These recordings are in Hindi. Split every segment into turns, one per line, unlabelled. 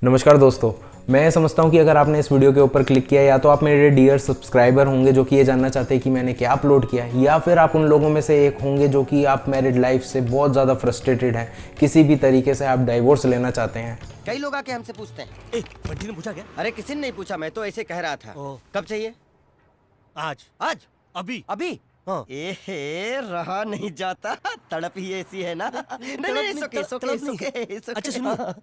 नमस्कार दोस्तों, मैं समझता हूँ कि अगर आपने इस वीडियो के ऊपर क्लिक किया या तो आप मेरे डियर सब्सक्राइबर होंगे जो कि ये जानना चाहते हैं कि मैंने क्या अपलोड किया है, या फिर आप उन लोगों में से एक होंगे जो कि आप मैरिड लाइफ से बहुत ज़्यादा फ्रस्ट्रेटेड हैं, किसी भी तरीके से आप डाइवोर्स लेना चाहते हैं।
कई लोग आके हमसे पूछते हैं,
बंटी ने पूछा क्या?
अरे किसी ने नहीं पूछा, मैं तो ऐसे कह रहा था। कब चाहिए?
आज
आज?
अभी
अभी?
हाँ।
एहे, रहा नहीं जाता, तड़प ही ऐसी है ना। नहीं, it's okay.
अच्छा सुनो,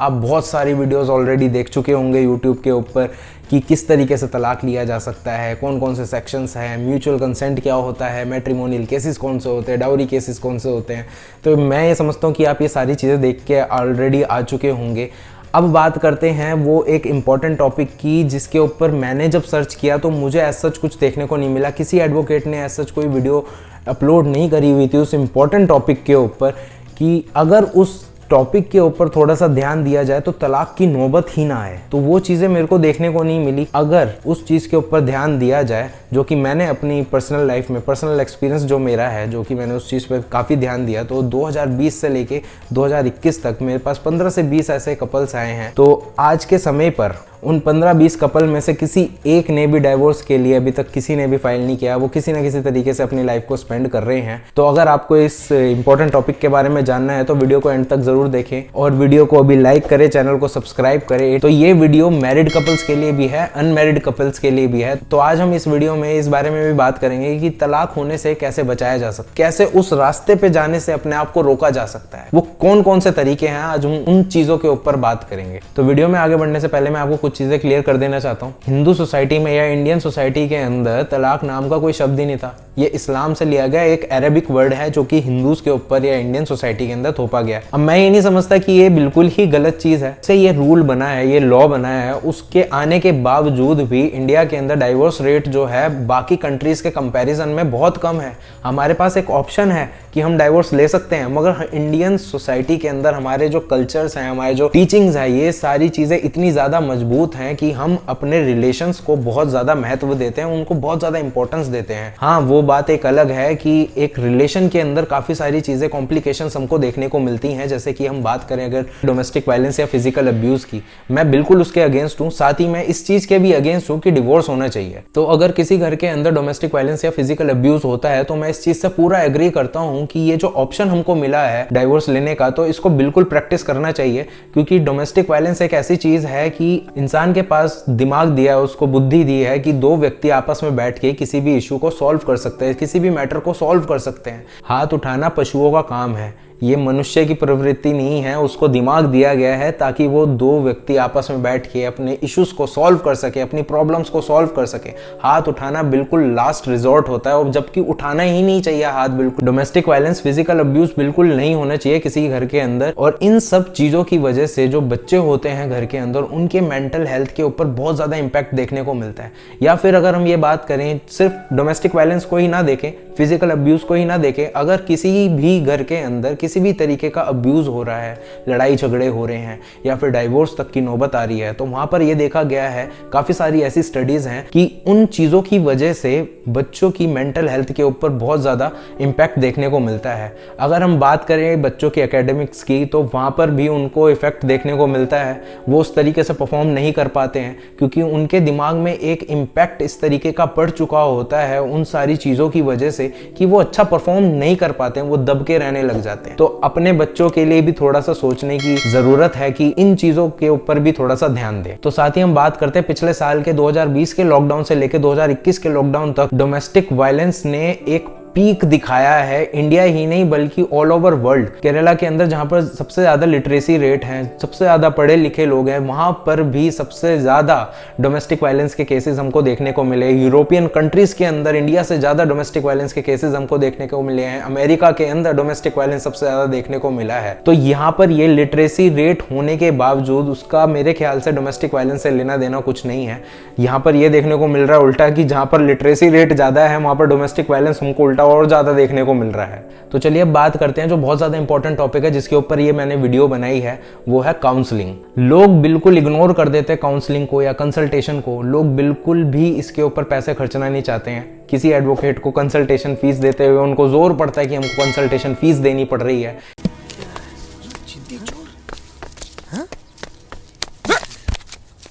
आप बहुत सारी वीडियोस ऑलरेडी देख चुके होंगे यूट्यूब के ऊपर कि किस तरीके से तलाक लिया जा सकता है, कौन कौन से सेक्शंस हैं, म्यूचुअल कंसेंट क्या होता है, मैट्रिमोनियल केसेस कौन से होते हैं, डाउरी केसेस कौन से होते हैं। तो मैं ये समझता हूँ कि आप ये सारी चीज़ें देख के ऑलरेडी आ चुके होंगे। अब बात करते हैं वो एक इम्पॉर्टेंट टॉपिक की जिसके ऊपर मैंने जब सर्च किया तो मुझे एज सच कुछ देखने को नहीं मिला। किसी एडवोकेट ने एज सच कोई वीडियो अपलोड नहीं करी हुई थी उस इम्पॉर्टेंट टॉपिक के ऊपर कि अगर उस टॉपिक के ऊपर थोड़ा सा ध्यान दिया जाए तो तलाक की नौबत ही ना आए। तो वो चीज़ें मेरे को देखने को नहीं मिली। अगर उस चीज़ के ऊपर ध्यान दिया जाए जो कि मैंने अपनी पर्सनल लाइफ में, पर्सनल एक्सपीरियंस जो मेरा है, जो कि मैंने उस चीज़ पर काफ़ी ध्यान दिया, तो 2020 से लेके 2021 तक मेरे पास 15 से 20 ऐसे कपल्स आए हैं। तो आज के समय पर उन 15-20 कपल में से किसी एक ने भी डाइवोर्स के लिए अभी तक किसी ने भी फाइल नहीं किया। वो किसी ना किसी तरीके से अपनी लाइफ को स्पेंड कर रहे हैं। तो अगर आपको इस इंपॉर्टेंट टॉपिक के बारे में जानना है तो वीडियो को एंड तक जरूर देखें और वीडियो को अभी लाइक करें, चैनल को सब्सक्राइब करें। तो ये वीडियो मैरिड कपल्स के लिए भी है, अनमैरिड कपल्स के लिए भी है। तो आज हम इस वीडियो में इस बारे में भी बात करेंगे कि तलाक होने से कैसे बचाया जा सकता है, कैसे उस रास्ते पे जाने से अपने आप को रोका जा सकता है, वो कौन कौन से तरीके हैं। आज हम उन चीजों के ऊपर बात करेंगे। तो वीडियो में आगे बढ़ने से पहले मैं आपको कुछ चीजें क्लियर कर देना चाहता हूँ। हिंदू सोसाइटी में या इंडियन सोसाइटी के अंदर तलाक नाम का कोई शब्द ही नहीं था। ये इस्लाम से लिया गया एक अरेबिक वर्ड है जो कि हिंदूज के ऊपर या इंडियन सोसाइटी के अंदर थोपा गया है। अब मैं ये नहीं समझता कि ये बिल्कुल ही गलत चीज है। से ये रूल बना है, ये लॉ बना है, उसके आने के बावजूद भी इंडिया के अंदर डाइवोर्स रेट जो है बाकी कंट्रीज के कंपैरिजन में बहुत कम है। हमारे पास एक ऑप्शन है कि हम डाइवोर्स ले सकते हैं, मगर इंडियन सोसाइटी के अंदर हमारे जो कल्चर्स हैं, हमारे जो टीचिंग्स है, ये सारी चीजें इतनी ज्यादा मजबूत हैं कि हम अपने रिलेशंस को बहुत ज्यादा महत्व देते हैं, उनको बहुत ज्यादा इंपॉर्टेंस देते हैं। हाँ, वो बात एक अलग है कि एक रिलेशन के अंदर काफी सारी चीजें, कॉम्प्लिकेशंस हमको देखने को मिलती हैं। जैसे कि हम बात करें अगर डोमेस्टिक वायलेंस या फिजिकल अब्यूज की, मैं बिल्कुल उसके अगेंस्ट हूँ। साथ ही मैं इस चीज के भी अगेंस्ट हूँ कि डिवोर्स होना चाहिए। तो अगर किसी घर के अंदर डोमेस्टिक वायलेंस या फिजिकल अब्यूज होता है तो मैं इस चीज से पूरा एग्री करता हूँ कि ये जो ऑप्शन हमको मिला है डाइवोर्स लेने का, तो इसको बिल्कुल प्रैक्टिस करना चाहिए। क्योंकि डोमेस्टिक वायलेंस एक ऐसी चीज है कि इंसान के पास दिमाग दिया है, उसको बुद्धि दी है कि दो व्यक्ति आपस में बैठ के किसी भी इशू को सॉल्व कर सकते हैं, किसी भी मैटर को सॉल्व कर सकते हैं। हाथ उठाना पशुओं का काम है, ये मनुष्य की प्रवृत्ति नहीं है। उसको दिमाग दिया गया है ताकि वो दो व्यक्ति आपस में बैठ के अपने इश्यूज को सॉल्व कर सके, अपनी प्रॉब्लम्स को सॉल्व कर सके। हाथ उठाना बिल्कुल लास्ट रिजॉर्ट होता है, और जबकि उठाना ही नहीं चाहिए हाथ बिल्कुल। डोमेस्टिक वायलेंस, फिजिकल अब्यूज बिल्कुल नहीं होना चाहिए किसी घर के अंदर। और इन सब चीजों की वजह से जो बच्चे होते हैं घर के अंदर, उनके मेंटल हेल्थ के ऊपर बहुत ज्यादा इंपैक्ट देखने को मिलता है। या फिर अगर हम ये बात करें, सिर्फ डोमेस्टिक वायलेंस को ही ना देखें, फिजिकल अब्यूज को ही ना देखें, अगर किसी भी घर के अंदर किसी भी तरीके का अब्यूज हो रहा है, लड़ाई झगड़े हो रहे हैं या फिर डाइवोर्स तक की नौबत आ रही है, तो वहां पर यह देखा गया है, काफी सारी ऐसी स्टडीज हैं कि उन चीजों की वजह से बच्चों की मेंटल हेल्थ के ऊपर बहुत ज्यादा इंपैक्ट देखने को मिलता है। अगर हम बात करें बच्चों की एकेडमिक्स की, तो वहां पर भी उनको इफेक्ट देखने को मिलता है। वो उस तरीके से परफॉर्म नहीं कर पाते हैं क्योंकि उनके दिमाग में एक इम्पैक्ट इस तरीके का पड़ चुका होता है उन सारी चीजों की वजह से कि वो अच्छा परफॉर्म नहीं कर पाते हैं, वो दब के रहने लग जाते हैं। तो अपने बच्चों के लिए भी थोड़ा सा सोचने की जरूरत है कि इन चीजों के ऊपर भी थोड़ा सा ध्यान दें। तो साथ ही हम बात करते हैं पिछले साल के 2020 के लॉकडाउन से लेकर 2021 के लॉकडाउन तक डोमेस्टिक वायलेंस ने एक पीक दिखाया है। इंडिया ही नहीं बल्कि ऑल ओवर वर्ल्ड। केरला के अंदर जहां पर सबसे ज्यादा लिटरेसी रेट है, सबसे ज्यादा पढ़े लिखे लोग हैं, वहां पर भी सबसे ज्यादा डोमेस्टिक वायलेंस के केसेस हमको देखने को मिले। यूरोपियन कंट्रीज के अंदर इंडिया से ज्यादा डोमेस्टिक वायलेंस के केसेस हमको देखने को मिले हैं। अमेरिका के अंदर डोमेस्टिक वायलेंस सबसे ज्यादा देखने को मिला है। तो यहाँ पर ये लिटरेसी रेट होने के बावजूद उसका मेरे ख्याल से डोमेस्टिक वायलेंस से लेना देना कुछ नहीं है। यहाँ पर ये देखने को मिल रहा है उल्टा कि जहां पर लिटरेसी रेट ज्यादा है वहां पर डोमेस्टिक वायलेंस हमको उल्टा और ज्यादा देखने को मिल रहा है। तो चलिए अब बात करते हैं जो बहुत ज्यादा इंपॉर्टेंट टॉपिक है जिसके ऊपर ये मैंने वीडियो बनाई है, वो है काउंसलिंग। लोग बिल्कुल इग्नोर कर देते हैं काउंसलिंग को या कंसल्टेशन को। लोग बिल्कुल भी इसके ऊपर पैसे खर्चना नहीं चाहते हैं। किसी एडवोकेट को कंसल्टेशन फीस देते हुए उनको जोर पड़ता है कि हमको कंसल्टेशन फीस देनी पड़ रही है।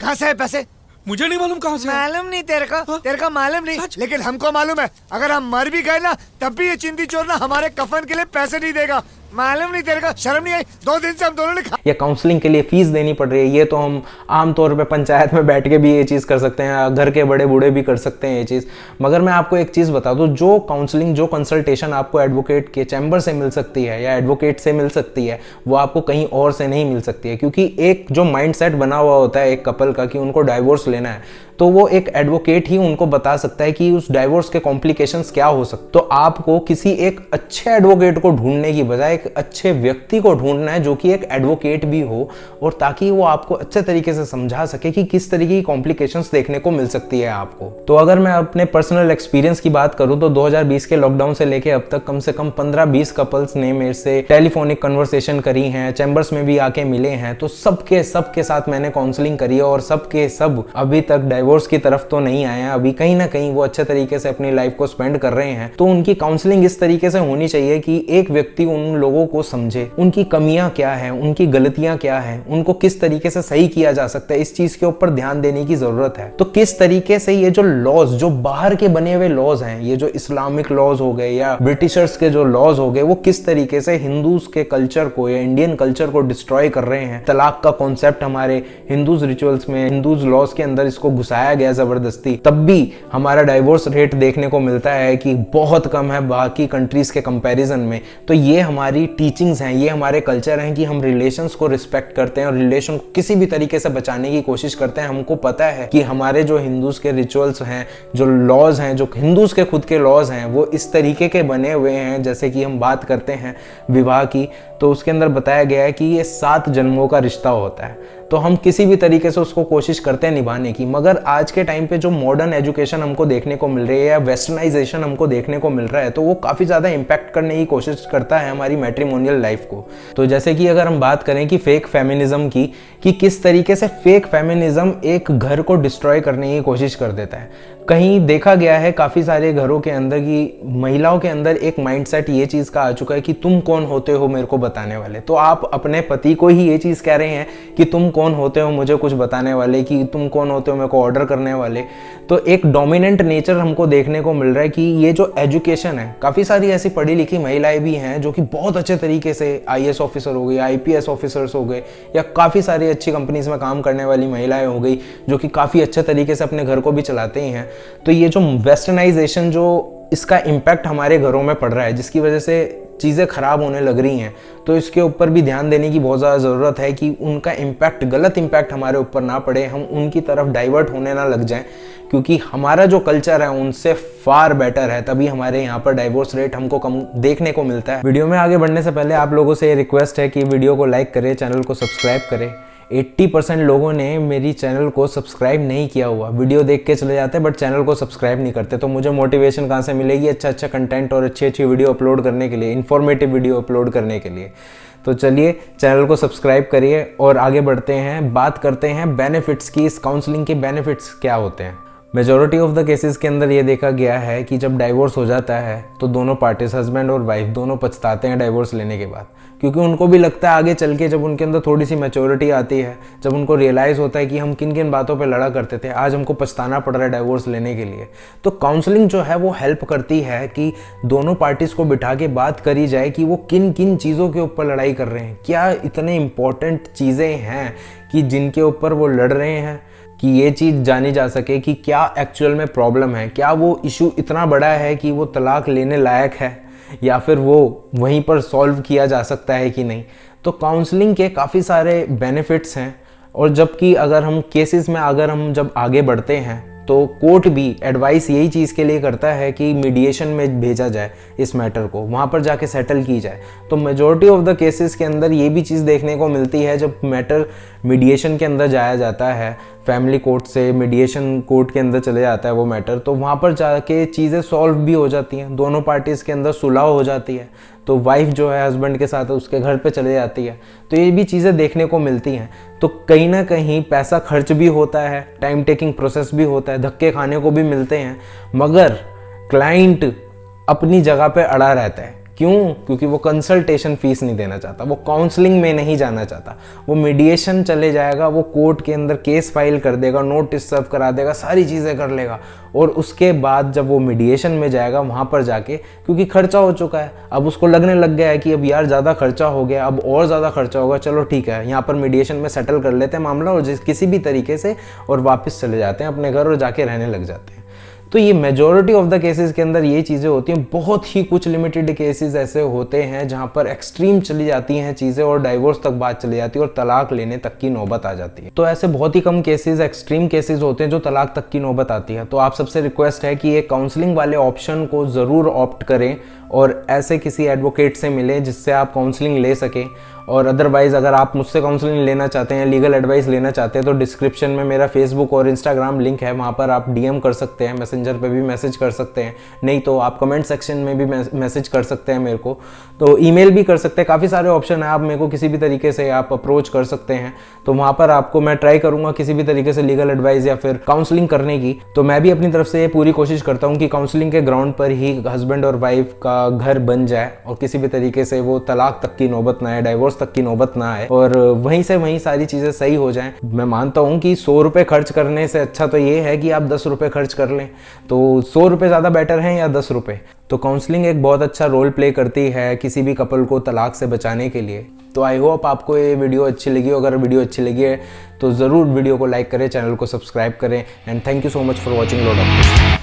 कहाँ से है पैसे?
मुझे नहीं मालूम कहाँ से है।
मालूम नहीं तेरे को मालूम नहीं, लेकिन हमको मालूम है। अगर हम मर भी गए ना तब भी ये चिंदी चोर ना हमारे कफन के लिए पैसे नहीं देगा। मालूम नहीं तेरे को शर्म नहीं आई? 2 दिन से हम दोनों ने
या काउंसलिंग के लिए फीस देनी पड़ रही है, ये तो हम आमतौर पे पंचायत में बैठ के भी ये चीज़ कर सकते हैं, घर के बड़े बूढ़े भी कर सकते हैं ये चीज़। मगर मैं आपको एक चीज़ बता दूं, जो काउंसलिंग, जो कंसल्टेशन आपको एडवोकेट के चैम्बर से मिल सकती है या एडवोकेट से मिल सकती है, वो आपको कहीं और से नहीं मिल सकती है। क्योंकि एक जो माइंडसेट बना हुआ होता है एक कपल का कि उनको डाइवोर्स लेना है, तो वो एक एडवोकेट ही उनको बता सकता है कि उस डाइवोर्स के कॉम्प्लिकेशंस क्या हो सकते। तो आपको किसी एक अच्छे एडवोकेट को ढूंढने की बजाय एक अच्छे व्यक्ति को ढूंढना है जो कि एक एडवोकेट भी हो, और ताकि वो आपको अच्छे तरीके से समझा सके कि किस तरीके की कॉम्प्लिकेशंस देखने को मिल सकती है आपको। तो अगर मैं अपने पर्सनल एक्सपीरियंस की बात करूं तो 2020 के लॉकडाउन से लेके अब तक कम से कम 15-20 कपल्स ने मेरे से टेलीफोनिक कन्वर्सेशन करी हैं, चैम्बर्स में भी आके मिले हैं। तो सबके साथ मैंने काउंसलिंग करी है और सबके सब अभी तक डाइवोर्स की तरफ तो नहीं आए हैं। अभी कहीं ना कहीं वो अच्छे तरीके से अपनी लाइफ को स्पेंड कर रहे हैं। तो उनकी काउंसलिंग इस तरीके से होनी चाहिए कि एक व्यक्ति उन लोगों को समझे, उनकी कमियां क्या हैं, उनकी गलतियां क्या हैं, उनको किस तरीके से सही किया जा सकता है, इस चीज के ऊपर ध्यान देने की जरूरत है। तो किस तरीके से ये जो लॉज, जो बाहर के बने हुए लॉज हैं, ये जो इस्लामिक लॉज हो गए या ब्रिटिशर्स के जो लॉज हो गए, वो किस तरीके से हिंदूज के कल्चर को या इंडियन कल्चर को डिस्ट्रॉय कर रहे हैं। तलाक का कॉन्सेप्ट हमारे हिंदूज रिचुअल्स में, हिंदूज लॉज के अंदर इसको घुसाया गया जबरदस्ती, तब भी हमारा डाइवोर्स रेट देखने को मिलता है कि बहुत कम है बाकी कंट्रीज के कंपैरिजन में। तो ये हमारी टीचिंग्स हैं, ये हमारे कल्चर हैं कि हम रिलेशंस को रिस्पेक्ट करते हैं और रिलेशन को किसी भी तरीके से बचाने की कोशिश करते हैं। हमको पता है कि हमारे जो हिंदूज के रिचुअल्स हैं, जो लॉज हैं, जो हिंदूज के खुद के लॉज हैं, वो इस तरीके के बने हुए हैं। जैसे कि हम बात करते हैं विवाह की, तो उसके अंदर बताया गया है कि ये 7 जन्मों का रिश्ता होता है। तो हम किसी भी तरीके से उसको कोशिश करते हैं निभाने की। मगर आज के टाइम पे जो मॉडर्न एजुकेशन हमको देखने को मिल रही है या वेस्टर्नाइजेशन हमको देखने को मिल रहा है, तो वो काफ़ी ज़्यादा इम्पैक्ट करने की कोशिश करता है हमारी मैट्रिमोनियल लाइफ को। तो जैसे कि अगर हम बात करें कि फेक फेमिनिज्म की, कि किस तरीके से फेक फेमिनिज्म एक घर को डिस्ट्रॉय करने की कोशिश कर देता है। कहीं देखा गया है काफ़ी सारे घरों के अंदर की महिलाओं के अंदर एक माइंडसेट ये चीज़ का आ चुका है कि तुम कौन होते हो मेरे को बताने वाले। तो आप अपने पति को ही ये चीज़ कह रहे हैं कि तुम कौन होते हो मुझे कुछ बताने वाले, कि तुम कौन होते हो मेरे को ऑर्डर करने वाले। तो एक डोमिनेंट नेचर हमको देखने को मिल रहा है कि ये जो एजुकेशन है, काफ़ी सारी ऐसी पढ़ी लिखी महिलाएं भी हैं जो कि बहुत अच्छे तरीके से IAS ऑफिसर हो गई, IPS ऑफिसर्स हो गए, या काफ़ी सारी अच्छी कंपनीज में काम करने वाली महिलाएं हो गई जो कि काफ़ी अच्छे तरीके से अपने घर को भी चलाते ही हैं। तो ये जो वेस्टर्नाइजेशन, जो इसका इम्पैक्ट हमारे घरों में पड़ रहा है, जिसकी वजह से चीज़ें ख़राब होने लग रही हैं, तो इसके ऊपर भी ध्यान देने की बहुत ज़्यादा ज़रूरत है कि उनका इम्पैक्ट, गलत इम्पैक्ट हमारे ऊपर ना पड़े, हम उनकी तरफ डाइवर्ट होने ना लग जाएं। क्योंकि हमारा जो कल्चर है उनसे फार बेटर है, तभी हमारे यहाँ पर डाइवोर्स रेट हमको कम देखने को मिलता है। वीडियो में आगे बढ़ने से पहले आप लोगों से ये रिक्वेस्ट है कि वीडियो को लाइक करें, चैनल को सब्सक्राइब करें। 80% लोगों ने मेरी चैनल को सब्सक्राइब नहीं किया हुआ, वीडियो देख के चले जाते हैं बट चैनल को सब्सक्राइब नहीं करते। तो मुझे मोटिवेशन कहाँ से मिलेगी अच्छा कंटेंट और अच्छी वीडियो अपलोड करने के लिए, इन्फॉर्मेटिव वीडियो अपलोड करने के लिए। तो चलिए चैनल को सब्सक्राइब करिए और आगे बढ़ते हैं, बात करते हैं बेनिफिट्स की। इस काउंसलिंग के बेनिफिट्स क्या होते हैं। मेजॉरिटी ऑफ द केसेस के अंदर ये देखा गया है कि जब डाइवोर्स हो जाता है तो दोनों पार्टीज, हस्बैंड और वाइफ, दोनों पछताते हैं डाइवोर्स लेने के बाद। क्योंकि उनको भी लगता है आगे चल के, जब उनके अंदर थोड़ी सी मैच्योरिटी आती है, जब उनको रियलाइज़ होता है कि हम किन किन बातों पे लड़ा करते थे, आज हमको पछताना पड़ रहा है डाइवोर्स लेने के लिए। तो काउंसलिंग जो है वो हेल्प करती है कि दोनों पार्टीज़ को बिठा के बात करी जाए कि वो किन किन चीज़ों के ऊपर लड़ाई कर रहे हैं, क्या इतने इंपॉर्टेंट चीज़ें हैं कि जिनके ऊपर वो लड़ रहे हैं, कि ये चीज़ जानी जा सके कि क्या एक्चुअल में प्रॉब्लम है, क्या वो इशू इतना बड़ा है कि वो तलाक लेने लायक है, या फिर वो वहीं पर सॉल्व किया जा सकता है कि नहीं। तो काउंसलिंग के काफ़ी सारे बेनिफिट्स हैं। और जबकि अगर हम केसेस में अगर हम जब आगे बढ़ते हैं तो कोर्ट भी एडवाइस यही चीज़ के लिए करता है कि मीडिएशन में भेजा जाए इस मैटर को, वहाँ पर जाके सेटल की जाए। तो मेजॉरिटी ऑफ द केसेस के अंदर ये भी चीज़ देखने को मिलती है, जब मैटर मीडिएशन के अंदर जाया जाता है, फैमिली कोर्ट से मीडिएशन कोर्ट के अंदर चले जाता है वो मैटर, तो वहाँ पर जाके चीज़ें सॉल्व भी हो जाती हैं, दोनों पार्टीज़ के अंदर सुलह हो जाती है। तो वाइफ जो है हस्बैंड के साथ उसके घर पे चले जाती है। तो ये भी चीज़ें देखने को मिलती हैं। तो कहीं ना कहीं पैसा खर्च भी होता है, टाइम टेकिंग प्रोसेस भी होता है, धक्के खाने को भी मिलते हैं, मगर क्लाइंट अपनी जगह पे अड़ा रहता है क्यों? क्योंकि वो कंसल्टेशन फीस नहीं देना चाहता, वो काउंसलिंग में नहीं जाना चाहता, वो मीडिएशन चले जाएगा, वो कोर्ट के अंदर केस फाइल कर देगा, नोटिस सर्व करा देगा, सारी चीज़ें कर लेगा, और उसके बाद जब वो मीडिएशन में जाएगा वहाँ पर जाके, क्योंकि खर्चा हो चुका है, अब उसको लगने लग गया है कि अब यार ज़्यादा खर्चा हो गया, अब और ज़्यादा खर्चा होगा, चलो ठीक है यहाँ पर मीडिएशन में सेटल कर लेते हैं मामला और किसी भी तरीके से, और वापस चले जाते हैं अपने घर और जाके रहने लग जाते हैं। तो ये मेजॉरिटी ऑफ द केसेस के अंदर ये चीज़ें होती हैं। बहुत ही कुछ लिमिटेड केसेस ऐसे होते हैं जहाँ पर एक्सट्रीम चली जाती हैं चीज़ें और डाइवोर्स तक बात चली जाती है और तलाक लेने तक की नौबत आ जाती है। तो ऐसे बहुत ही कम केसेस एक्सट्रीम केसेस होते हैं जो तलाक तक की नौबत आती है। तो आप सबसे रिक्वेस्ट है कि ये काउंसलिंग वाले ऑप्शन को ज़रूर ऑप्ट करें और ऐसे किसी एडवोकेट से मिलें जिससे आप काउंसलिंग ले सकें। और अदरवाइज़ अगर आप मुझसे काउंसलिंग लेना चाहते हैं, लीगल एडवाइस लेना चाहते हैं, तो डिस्क्रिप्शन में मेरा फेसबुक और इंस्टाग्राम लिंक है, वहाँ पर आप डीएम कर सकते हैं, मैसेंजर पे भी मैसेज कर सकते हैं, नहीं तो आप कमेंट सेक्शन में भी मैसेज कर सकते हैं मेरे को, तो ईमेल भी कर सकते हैं। काफ़ी सारे ऑप्शन है, आप मेरे को किसी भी तरीके से आप अप्रोच कर सकते हैं। तो वहाँ पर आपको मैं ट्राई करूँगा किसी भी तरीके से लीगल एडवाइस या फिर काउंसलिंग करने की। तो मैं भी अपनी तरफ से ये पूरी कोशिश करता हूँ कि काउंसलिंग के ग्राउंड पर ही हस्बैंड और वाइफ का घर बन जाए और किसी भी तरीके से वो तलाक तक की नौबत ना आए, डाइवोर्स तक की नौबत ना आए, और वहीं से वहीं सारी चीज़ें सही हो जाएं। मैं मानता हूँ कि 100 रुपये खर्च करने से अच्छा तो ये है कि आप 10 रुपये खर्च कर लें। तो 100 रुपये ज़्यादा बेटर हैं या 10 रुपये? तो काउंसलिंग एक बहुत अच्छा रोल प्ले करती है किसी भी कपल को तलाक से बचाने के लिए। तो आई होप आपको ये वीडियो अच्छी लगी। अगर वीडियो अच्छी लगी है तो ज़रूर वीडियो को लाइक करें, चैनल को सब्सक्राइब करें, and thank you so much for watching load of.